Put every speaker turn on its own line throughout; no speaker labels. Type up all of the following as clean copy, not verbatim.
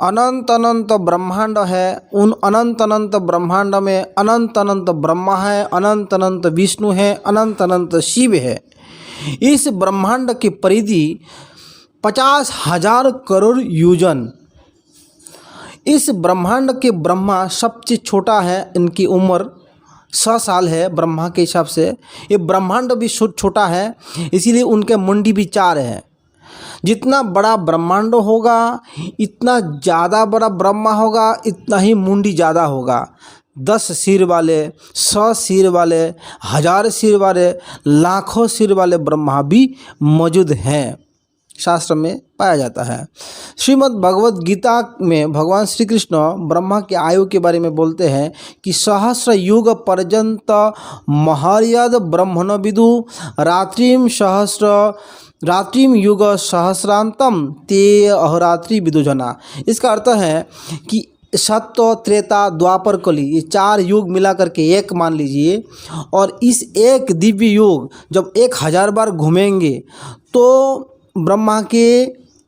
अनंत अनंत ब्रह्मांड है। उन अनंत अनंत ब्रह्मांड में अनंत अनंत ब्रह्मा है, अनंत अनंत विष्णु है, अनंत अनंत शिव है। इस ब्रह्मांड की परिधि 50,000 करोड़ योजन। इस ब्रह्मांड के ब्रह्मा सबसे छोटा है, इनकी उम्र 100 साल है ब्रह्मा के हिसाब से। ये ब्रह्मांड भी छोटा है, इसीलिए उनके मुंडी भी 4 है। जितना बड़ा ब्रह्मांड होगा, इतना ज़्यादा बड़ा ब्रह्मा होगा, इतना ही मुंडी ज़्यादा होगा। 10 सिर वाले, 100 सिर वाले, 1000 सिर वाले, लाखों सिर वाले ब्रह्मा भी मौजूद हैं, शास्त्र में पाया जाता है। श्रीमद् भगवत गीता में भगवान श्री कृष्ण ब्रह्मा की आयु के बारे में बोलते हैं कि सहस्र युग पर्यंत महर्यद ब्रह्मण विदु रात्रिम युग सहस्रांतम ते अहोरात्रि विदुजना। इसका अर्थ है कि सत्य, त्रेता, द्वापर, कली, ये 4 युग मिला करके एक मान लीजिए। और इस एक दिव्य युग जब 1000 बार घूमेंगे तो ब्रह्मा के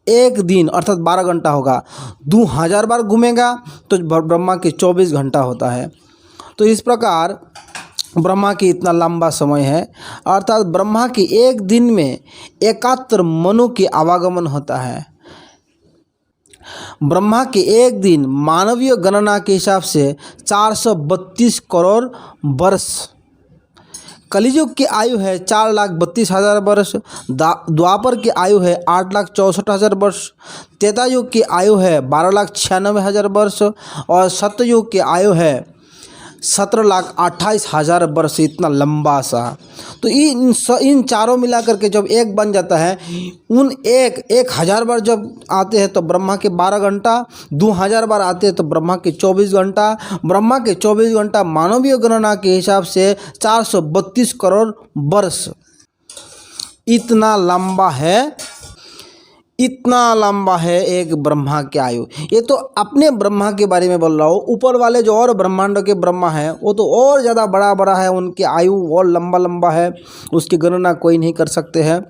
एक दिन अर्थात 12 घंटा होगा। 2000 बार घूमेगा तो ब्रह्मा के 24 घंटा होता है। तो इस प्रकार ब्रह्मा की इतना लंबा समय है, अर्थात ब्रह्मा के एक दिन में 71 मनु के आवागमन होता है। ब्रह्मा के एक दिन मानवीय गणना के हिसाब से 432 करोड़ वर्ष। कलियुग की आयु है 4,32,000 वर्ष। द्वापर की आयु है 8,64,000 वर्ष। त्रेता युग की आयु है 12,96,000 वर्ष। और सतयुग की आयु है 17,28,000 वर्ष। इतना लंबा सा। तो इन चारों मिलाकर के जब एक बन जाता है, उन 1000 बार जब आते हैं तो ब्रह्मा के 12 घंटा, 2000 बार आते हैं तो ब्रह्मा के 24 घंटा। ब्रह्मा के 24 घंटा मानवीय गणना के हिसाब से 432 करोड़ वर्ष। इतना लंबा है एक ब्रह्मा की आयु। ये तो अपने ब्रह्मा के बारे में बोल रहा हूँ। ऊपर वाले जो और ब्रह्मांड के ब्रह्मा हैं वो तो और ज़्यादा बड़ा है, उनकी आयु और लंबा है, उसकी गणना कोई नहीं कर सकते हैं।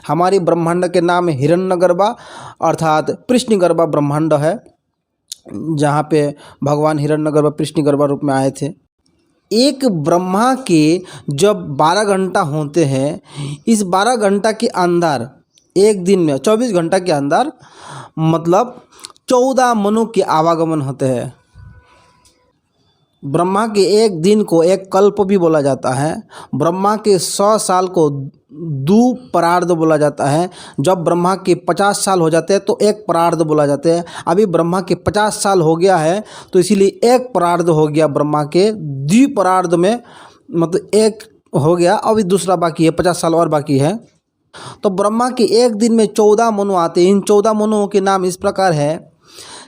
हमारी ब्रह्मांड के नाम हिरण्यगर्भा अर्थात कृष्णगर्भा ब्रह्मांड है, जहाँ पे भगवान हिरण्यगर्भ कृष्णगर्भा रूप में आए थे। एक ब्रह्मा के जब 12 घंटा होते हैं, इस 12 घंटा के अंदर एक दिन में 24 घंटा के अंदर मतलब 14 मनु के आवागमन होते हैं। ब्रह्मा के एक दिन को एक कल्प भी बोला जाता है। ब्रह्मा के 100 साल को द्विपरार्ध बोला जाता है। जब ब्रह्मा के 50 साल हो जाते हैं तो एक परार्ध बोला जाता है। अभी ब्रह्मा के 50 साल हो गया है तो इसीलिए एक परार्ध हो गया ब्रह्मा के। द्विपरार्ध में मतलब एक हो गया, अभी दूसरा बाकी है, 50 साल और बाकी है। तो ब्रह्मा के एक दिन में 14 मनु आते हैं। इन 14 मनुओं के नाम इस प्रकार है: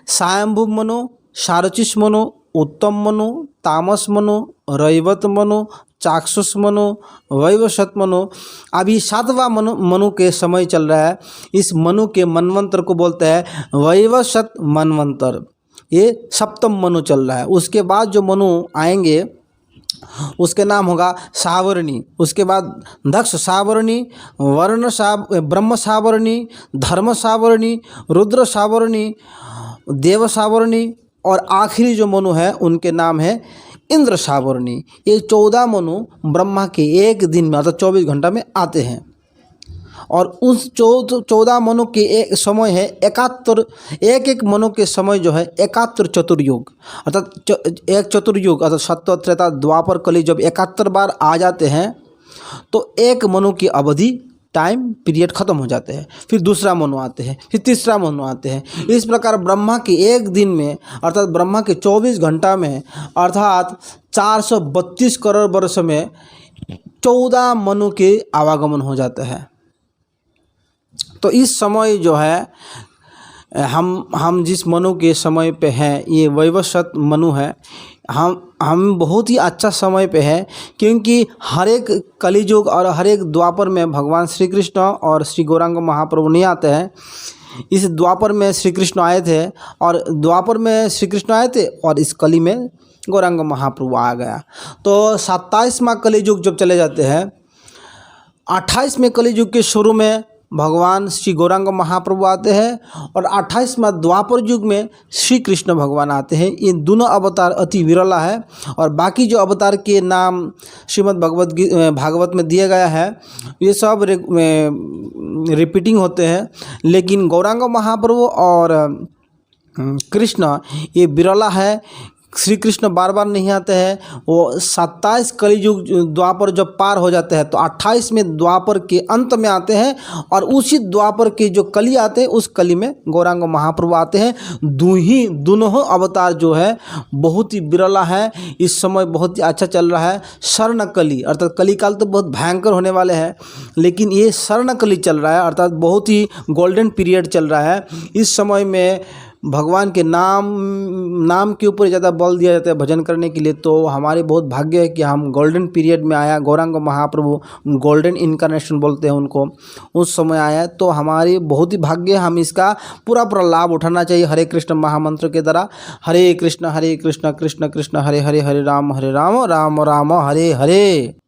स्वयंभू मनु, शारुचिष मनु, उत्तम मनु, तामस मनु, रैवत मनु, चाक्षुष मनु, वैवस्वत मनु। अभी 7वां मनु के समय चल रहा है। इस मनु के मनवंतर को बोलते हैं वैवस्वत मनवंतर। ये 7वां मनु चल रहा है। उसके बाद जो मनु आएंगे उसके नाम होगा सावरणी। उसके बाद दक्ष सावरणी, ब्रह्म सावरणी, धर्म सावरणी, रुद्र सावरणी, देव सावरणी और आखिरी जो मनु है उनके नाम है इंद्र सावरणी। ये 14 मनु ब्रह्मा के एक दिन में अर्थात 24 घंटा में आते हैं। और उस 14 मनु के एक समय है 71। एक मनु के समय जो है 71 चतुर्युग अर्थात एक चतुर्युग अर्थात सत्य, त्रेता, द्वापर, कली जब 71 बार आ जाते हैं तो एक मनु की अवधि टाइम पीरियड ख़त्म हो जाते हैं। फिर दूसरा मनु आते हैं, फिर तीसरा मनु आते हैं। इस प्रकार ब्रह्मा के एक दिन में अर्थात ब्रह्मा के 24 घंटा में अर्थात 432 करोड़ वर्ष में 14 मनु के आवागमन हो जाता है। तो इस समय जो है हम जिस मनु के समय पे हैं, ये वैवस्वत मनु है। हम बहुत ही अच्छा समय पे है, क्योंकि हर एक कलियुग और हर एक द्वापर में भगवान श्री कृष्ण और श्री गौरांग महाप्रभु नहीं आते हैं। इस द्वापर में श्री कृष्ण आए थे और द्वापर में श्री कृष्ण आए थे और इस कली में गौरांग महाप्रभु आ गया। तो 27वां कलियुग जब चले जाते हैं, 28वें कलियुग के शुरू में भगवान श्री गौरांग महाप्रभु आते हैं और 28वां द्वापर युग में श्री कृष्ण भगवान आते हैं। ये दोनों अवतार अति विरला है और बाकी जो अवतार के नाम श्रीमद् भागवत में दिया गया है ये सब रिपीटिंग होते हैं, लेकिन गौरांग महाप्रभु और कृष्ण ये विरला है। श्री कृष्ण बार बार नहीं आते हैं, वो 27 कलयुग द्वापर जब पार हो जाते हैं तो 28वें द्वापर के अंत में आते हैं और उसी द्वापर के जो कली आते हैं उस कली में गौरांग महाप्रभु आते हैं। दोनों अवतार जो है बहुत ही विरला है। इस समय बहुत ही अच्छा चल रहा है स्वर्ण कली, अर्थात कलिकाल तो बहुत भयंकर होने वाले हैं, लेकिन ये स्वर्ण कली चल रहा है, अर्थात बहुत ही गोल्डन पीरियड चल रहा है। इस समय में भगवान के नाम के ऊपर ज़्यादा बल दिया जाता है भजन करने के लिए। तो हमारे बहुत भाग्य है कि हम गोल्डन पीरियड में आया, गौरांग महाप्रभु गोल्डन इनकारनेशन बोलते हैं उनको, उस समय आया तो हमारी बहुत ही भाग्य है। हम इसका पूरा लाभ उठाना चाहिए हरे कृष्ण महामंत्र के द्वारा। हरे कृष्ण कृष्ण कृष्ण हरे हरे, हरे राम राम राम हरे हरे।